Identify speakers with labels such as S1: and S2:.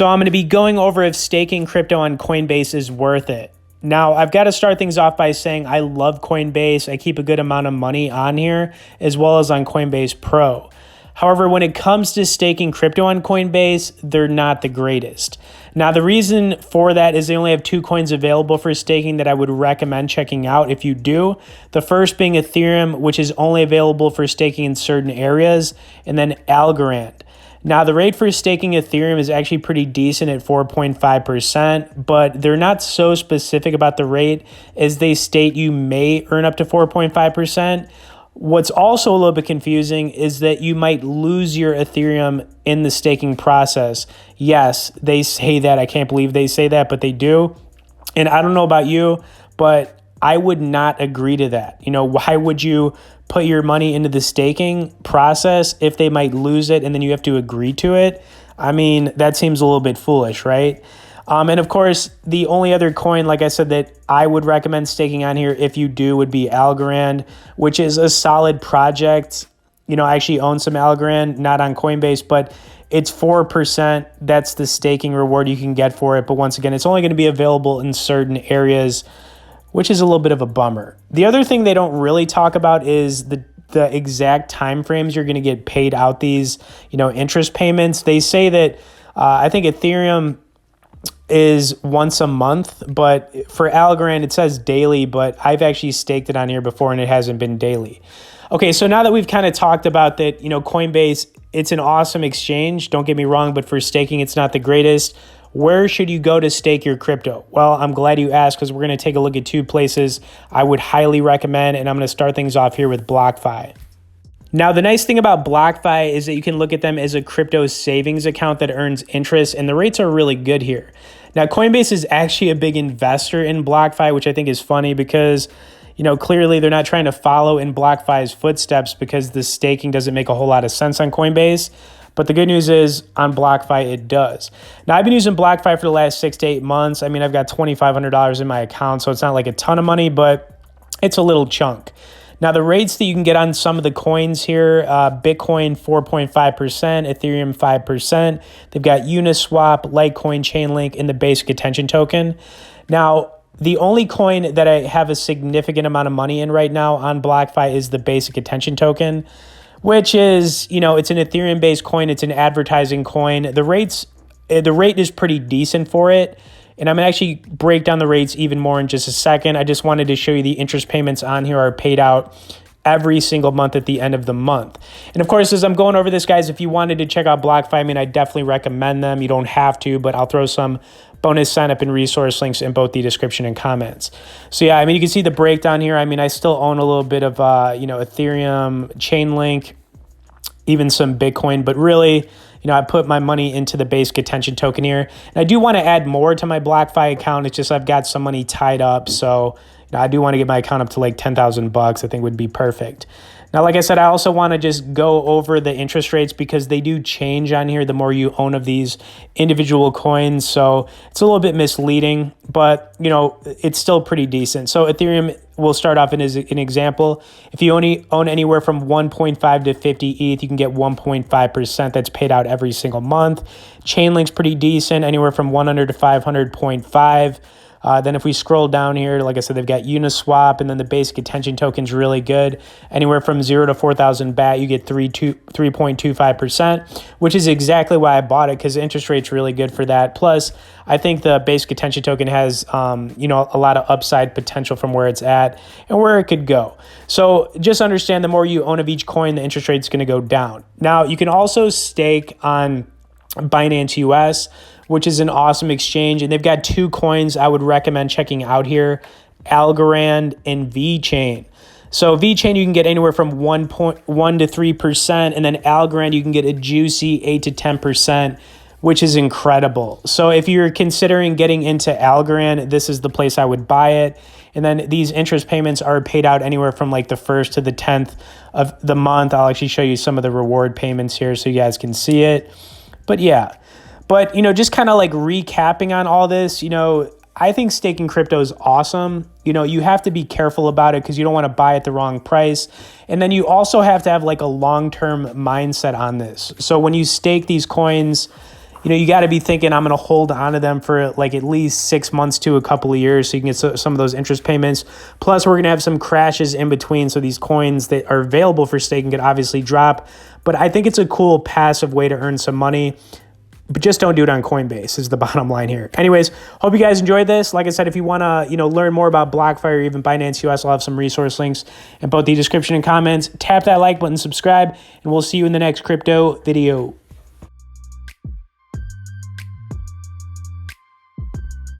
S1: So I'm going to be going over if staking crypto on Coinbase is worth it. Now, I've got to start things off by saying I love Coinbase. I keep a good amount of money on here as well as on Coinbase Pro. However, when it comes to staking crypto on Coinbase, they're not the greatest. Now, the reason for that is they only have 2 coins available for staking that I would recommend checking out if you do. The first being Ethereum, which is only available for staking in certain areas, and then Algorand. Now, the rate for staking Ethereum is actually pretty decent at 4.5%, but they're not so specific about the rate as they state you may earn up to 4.5%. What's also a little bit confusing is that you might lose your Ethereum in the staking process. Yes, they say that. I can't believe they say that, but they do. And I don't know about you, but I would not agree to that. You know, why would you put your money into the staking process if they might lose it and then you have to agree to it? I mean, that seems a little bit foolish, right? And of course, the only other coin, like I said, that I would recommend staking on here if you do would be Algorand, which is a solid project. You know, I actually own some Algorand, not on Coinbase, but it's 4%. That's the staking reward you can get for it. But once again, it's only going to be available in certain areas, which is a little bit of a bummer. The other thing they don't really talk about is the exact time frames you're going to get paid out these, interest payments. They say that I think Ethereum is once a month, but for Algorand it says daily, but I've actually staked it on here before and it hasn't been daily. Okay, so now that we've kind of talked about that, Coinbase, it's an awesome exchange, don't get me wrong, but for staking it's not the greatest. Where should you go to stake your crypto? Well, I'm glad you asked because we're going to take a look at 2 places I would highly recommend, and I'm going to start things off here with BlockFi. Now, the nice thing about BlockFi is that you can look at them as a crypto savings account that earns interest, and the rates are really good here. Now, Coinbase is actually a big investor in BlockFi, which I think is funny because, clearly they're not trying to follow in BlockFi's footsteps because the staking doesn't make a whole lot of sense on Coinbase. But the good news is on BlockFi, it does. Now, I've been using BlockFi for the last 6 to 8 months. I mean, I've got $2,500 in my account, so it's not like a ton of money, but it's a little chunk. Now, the rates that you can get on some of the coins here, Bitcoin 4.5%, Ethereum 5%. They've got Uniswap, Litecoin, Chainlink, and the basic attention token. Now, the only coin that I have a significant amount of money in right now on BlockFi is the basic attention token, which is, it's an Ethereum-based coin. It's an advertising coin. The rate is pretty decent for it. And I'm going to actually break down the rates even more in just a second. I just wanted to show you the interest payments on here are paid out every single month at the end of the month. And of course, as I'm going over this, guys, if you wanted to check out BlockFi, I definitely recommend them. You don't have to, but I'll throw some bonus sign up and resource links in both the description and comments. So yeah, you can see the breakdown here. I still own a little bit of, Ethereum, Chainlink, even some Bitcoin, but really, I put my money into the basic attention token here. And I do want to add more to my BlockFi account. It's just I've got some money tied up. So I do want to get my account up to like $10,000 I think would be perfect. Now, like I said, I also want to just go over the interest rates because they do change on here the more you own of these individual coins. So it's a little bit misleading, but, it's still pretty decent. So Ethereum will start off as an example. If you only own anywhere from 1.5 to 50 ETH, you can get 1.5% that's paid out every single month. Chainlink's pretty decent, anywhere from 100 to 500.5. Then if we scroll down here, like I said, they've got Uniswap, and then the basic attention token's really good. Anywhere from 0 to 4,000 BAT, you get 3.25%, which is exactly why I bought it because the interest rate's really good for that. Plus, I think the basic attention token has, a lot of upside potential from where it's at and where it could go. So just understand the more you own of each coin, the interest rate's going to go down. Now, you can also stake on Binance US, which is an awesome exchange. And they've got 2 coins I would recommend checking out here, Algorand and VeChain. So VeChain, you can get anywhere from 1.1 to 3%. And then Algorand, you can get a juicy 8 to 10%, which is incredible. So if you're considering getting into Algorand, this is the place I would buy it. And then these interest payments are paid out anywhere from like the 1st to the 10th of the month. I'll actually show you some of the reward payments here so you guys can see it. But yeah. But, just kind of like recapping on all this, I think staking crypto is awesome. You have to be careful about it because you don't want to buy at the wrong price. And then you also have to have like a long-term mindset on this. So when you stake these coins, you got to be thinking I'm going to hold on to them for like at least 6 months to a couple of years so you can get some of those interest payments. Plus, we're going to have some crashes in between. So these coins that are available for staking could obviously drop. But I think it's a cool passive way to earn some money. But just don't do it on Coinbase is the bottom line here. Anyways, hope you guys enjoyed this. Like I said, if you want to, learn more about BlockFi or even Binance US, I'll have some resource links in both the description and comments. Tap that like button, subscribe, and we'll see you in the next crypto video.